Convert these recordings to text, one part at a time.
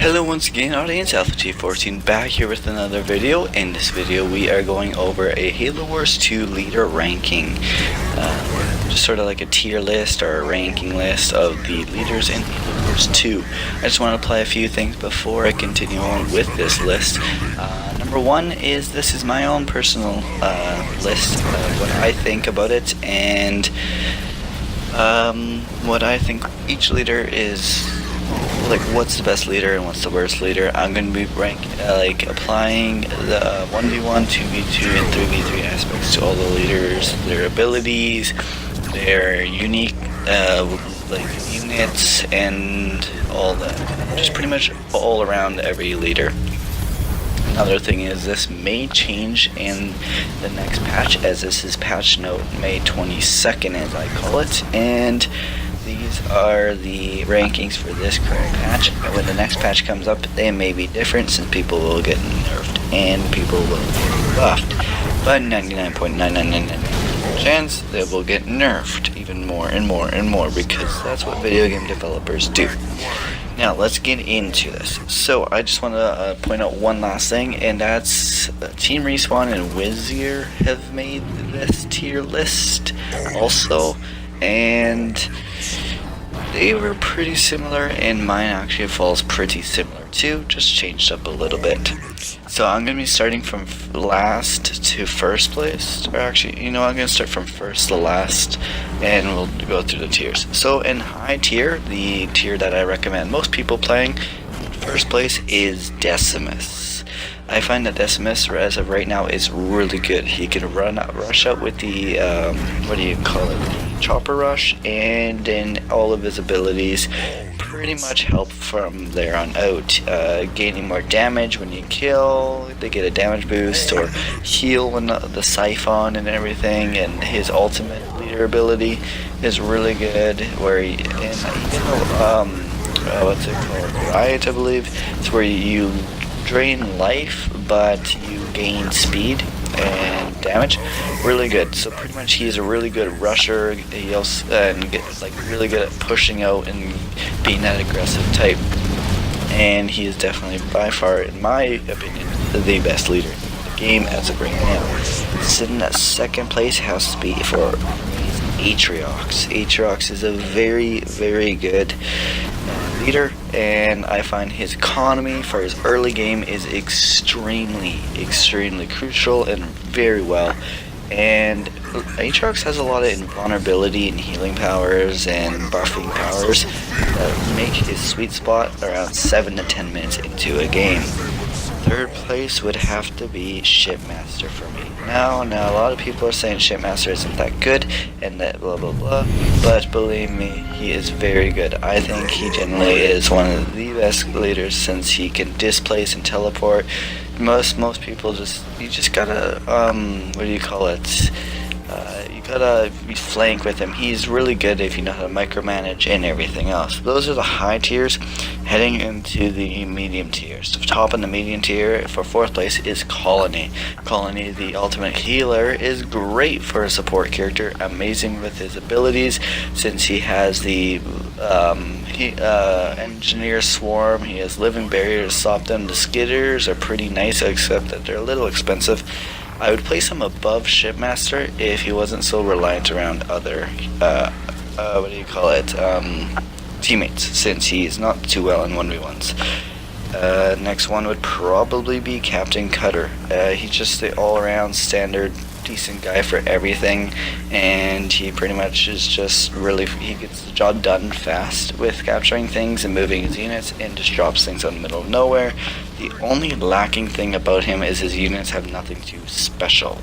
Hello once again audience, AlphaG14 back here with another video. In this video we are going over a Halo Wars 2 leader ranking. Just sort of like a tier list or a ranking list of the leaders in Halo Wars 2. I just want to apply a few things before I continue on with this list. Number one is this is my own personal list of what I think about it and what I think each leader is. Like what's the best leader and what's the worst leader. I'm going to be applying the 1v1, 2v2, and 3v3 aspects to all the leaders, their abilities, their unique units, and all that. Just pretty much all around every leader. Another thing is this may change in the next patch, as this is patch note May 22nd as I call it, and these are the rankings for this current patch. When the next patch comes up, they may be different since people will get nerfed and people will get buffed. But 99.9999% chance they will get nerfed even more and more and more, because that's what video game developers do. Now let's get into this. So I just want to point out one last thing, and that's Team Respawn and Wizzier have made this tier list also, and they were pretty similar, and mine actually falls pretty similar too, just changed up a little bit. So I'm going to be starting from last to first place, or actually, I'm going to start from first to last, and we'll go through the tiers. So in high tier, the tier that I recommend most people playing, first place is Decimus. I find that Decimus, as of right now, is really good. He can rush out with the, the chopper rush, and then all of his abilities pretty much help from there on out. Gaining more damage when you kill, they get a damage boost, or heal when the siphon and everything, and his ultimate leader ability is really good, where he, and what's it called, Riot I believe, it's where you drain life but you gain speed and damage. Really good. So pretty much he's a really good rusher. He also gets really good at pushing out and being that aggressive type, and he is definitely by far, in my opinion, the best leader in the game as of right now. Sitting at second place has to be for Aatrox. Aatrox is a very, very good leader, and I find his economy for his early game is extremely crucial and very well. And Aatrox has a lot of invulnerability and healing powers and buffing powers that make his sweet spot around 7 to 10 minutes into a game. Third place would have to be Shipmaster for me. Now, a lot of people are saying Shipmaster isn't that good and that blah blah blah, but believe me, he is very good. I think he generally is one of the best leaders, since he can displace and teleport. Most people you just gotta you gotta be flank with him. He's really good if you know how to micromanage and everything else. Those are the high tiers. Heading into the medium tiers. The top in the medium tier for fourth place is Colony. Colony, the ultimate healer, is great for a support character. Amazing with his abilities, since he has the Engineer Swarm. He has Living Barrier to stop them. The Skitters are pretty nice, except that they're a little expensive. I would place him above Shipmaster if he wasn't so reliant around other, teammates, since he's not too well in 1v1s. Next one would probably be Captain Cutter. He's just the all-around standard decent guy for everything, and he pretty much is just he gets the job done fast with capturing things and moving his units, and just drops things out in the middle of nowhere. The only lacking thing about him is his units have nothing too special.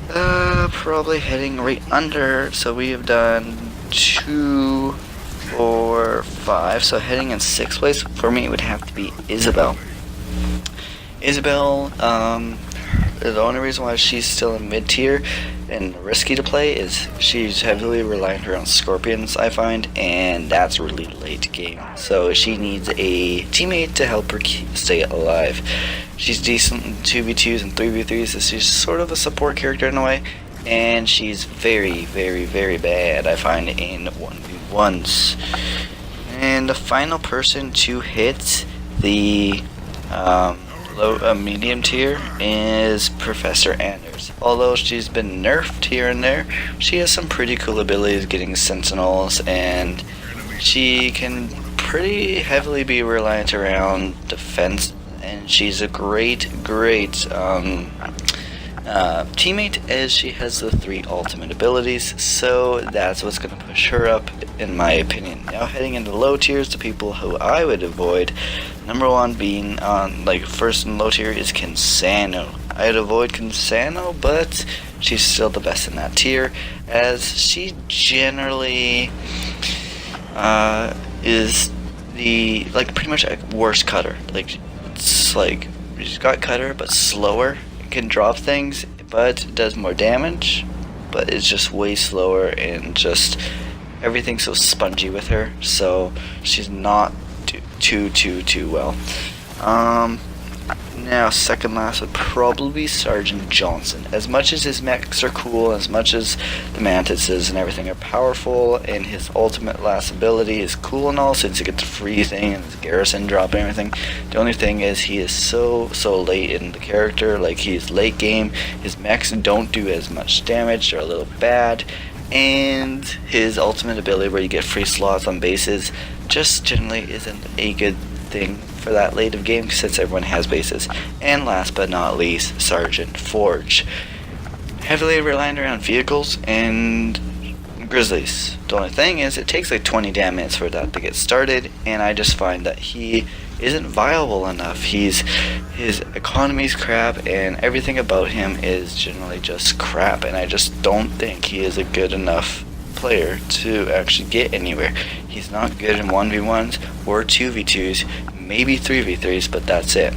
Probably heading right under, so we have done 2, 4, 5, so heading in 6th place for me would have to be Isabel. Isabel, the only reason why she's still in mid tier and risky to play is she's heavily reliant around scorpions, I find, and that's really late game. So she needs a teammate to help her stay alive. She's decent in 2v2s and 3v3s, so she's sort of a support character in a way, and she's very, very, very bad, I find, in 1v1s. And the final person to hit the medium tier is Professor Anders. Although she's been nerfed here and there, she has some pretty cool abilities getting sentinels, and she can pretty heavily be reliant around defense, and she's a great teammate, as she has the 3 ultimate abilities, so that's what's going to push her up in my opinion. Now heading into the low tiers, the people who I would avoid, number 1 being on first in low tier is Sano. I'd avoid Sano, but she's still the best in that tier, as she generally is the pretty much a worse cutter. It's like she's got cutter but slower. Can drop things, but does more damage, but it's just way slower, and just everything's so spongy with her, so she's not too well. Now second last would probably be Sergeant Johnson. As much as his mechs are cool, as much as the mantises and everything are powerful, and his ultimate last ability is cool and all, since you get the free thing and his garrison drop and everything, the only thing is he is so late in the character. He's late game, his mechs don't do as much damage, they're a little bad, and his ultimate ability where you get free slots on bases just generally isn't a good thing for that late of game, since everyone has bases. And last but not least, Sergeant Forge. Heavily reliant around vehicles and grizzlies. The only thing is, it takes 20 damn minutes for that to get started, and I just find that he isn't viable enough. His economy's crap, and everything about him is generally just crap, and I just don't think he is a good enough player to actually get anywhere. He's not good in 1v1s or 2v2s, maybe 3v3s, but that's it.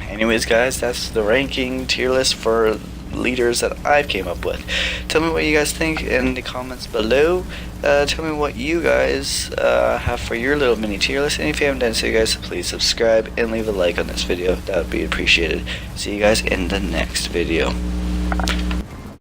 Anyways guys, that's the ranking tier list for leaders that I've came up with. Tell me what you guys think in the comments below. Tell me what you guys have for your little mini tier list, and if you haven't done so guys, please subscribe and leave a like on this video. That would be appreciated. See you guys in the next video.